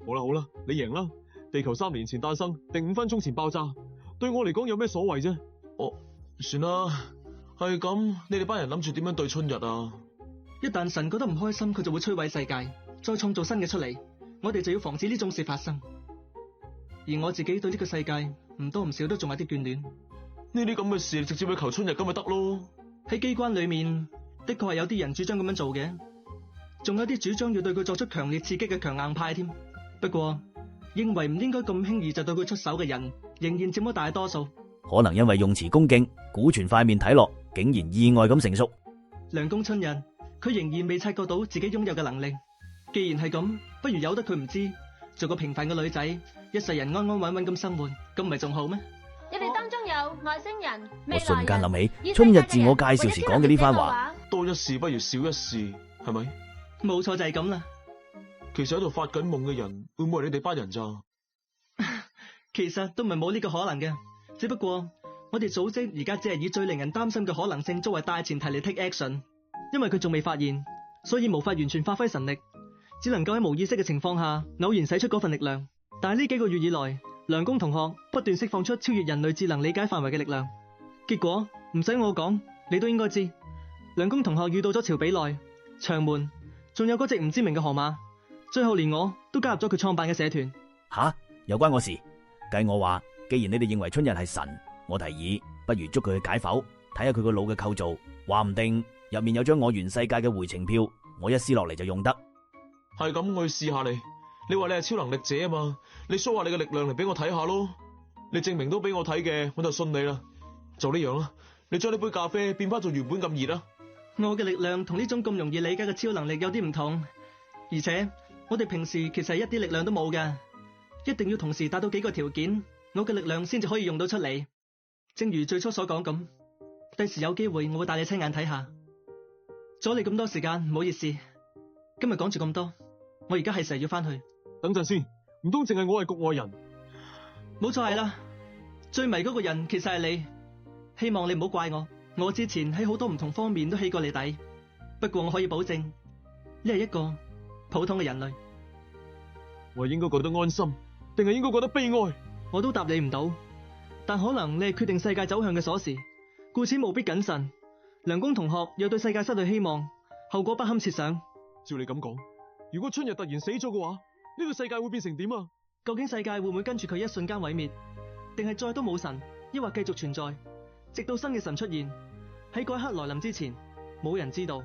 好啦好啦，你贏啦！地球3年前誕生，定5分鐘前爆炸，對我嚟講有咩所謂啫？算啦，係咁，你哋班人諗住點樣對春日啊？一旦神覺得唔開心，佢就會摧毀世界，再創造新嘅出嚟。我哋就要防止呢種事發生。而我自己對呢個世界唔多唔少都仲有啲眷戀。呢啲咁嘅事，直接去求春日咁咪得咯。喺機關裏面，的確係有啲人主張咁樣做嘅，仲有啲主張要對佢作出強烈刺激嘅強硬派添。不過，認為唔應該咁輕易就對佢出手嘅人，仍然佔咗大多數。可能因為用詞恭敬，古傳塊面睇落，竟然意外咁成熟。梁公春日，佢仍然未察覺到自己擁有嘅能力。既然係咁，不如由得佢唔知，做個平凡嘅女仔，一世人安安穩穩咁生活，咁唔係仲好咩？你哋當中有外星人、我瞬間未來人諗起春日自我介紹時講嘅呢番話。多一事不如少一事，係咪？冇錯就係咁啦。其實喺度發緊夢嘅人，會唔會係你哋班人咋？其實都唔係冇呢個可能嘅，只不過我哋組織而家只係以最令人擔心嘅可能性作為大前提嚟 take action， 因為佢仲未發現，所以無法完全發揮神力，只能夠喺無意識嘅情況下偶然使出嗰份力量。但係呢幾個月以來，梁公同學不斷釋放出超越人類智能理解範圍嘅力量，結果唔使我講，你都應該知。梁公同學遇到咗朝比奈、長門，仲有嗰隻唔知名嘅河馬，最後連我都加入咗佢創辦嘅社團。吓，有關我事？計我話，既然你哋認為春日係神，我提議不如捉佢去解剖，睇下佢個腦嘅構造，話唔定入面有張我原世界嘅回程票，我一撕落嚟就用得。係咁，我去試下你。你話你係超能力者啊嘛，你 show 下你嘅力量嚟俾我睇下咯。你證明到俾我睇嘅，我就信你啦。就呢樣啦，你將呢杯咖啡變翻做原本咁熱啦。我嘅力量同呢種咁容易理解嘅超能力有啲唔同，而且我哋平時其實係一啲力量都冇㗎，一定要同時達到幾個條件，我嘅力量先至可以用到出嚟。正如最初所講咁，第時有機會我會帶你親眼睇下。阻你咁多時間，唔好意思，今日講住咁多，我而家係時候要翻去。等陣先，唔通淨係我係局外人？冇錯係啦，最迷嗰個人其實係你，希望你唔好怪我。我之前喺好多唔同方面都起過你底，不過我可以保證，你係一個普通嘅人類。我係應該覺得安心，定係應該覺得悲哀？我都答你唔到，但可能你係決定世界走向嘅鎖匙，故此務必謹慎。梁公同學又對世界失去希望，後果不堪設想。照你咁講，如果春日突然死咗嘅話，呢個世界會變成點啊？究竟世界會唔會跟住佢一瞬間毀滅，定係再都冇神，抑或繼續存在，直到新嘅神出現？喺嗰一刻來臨之前，冇人知道。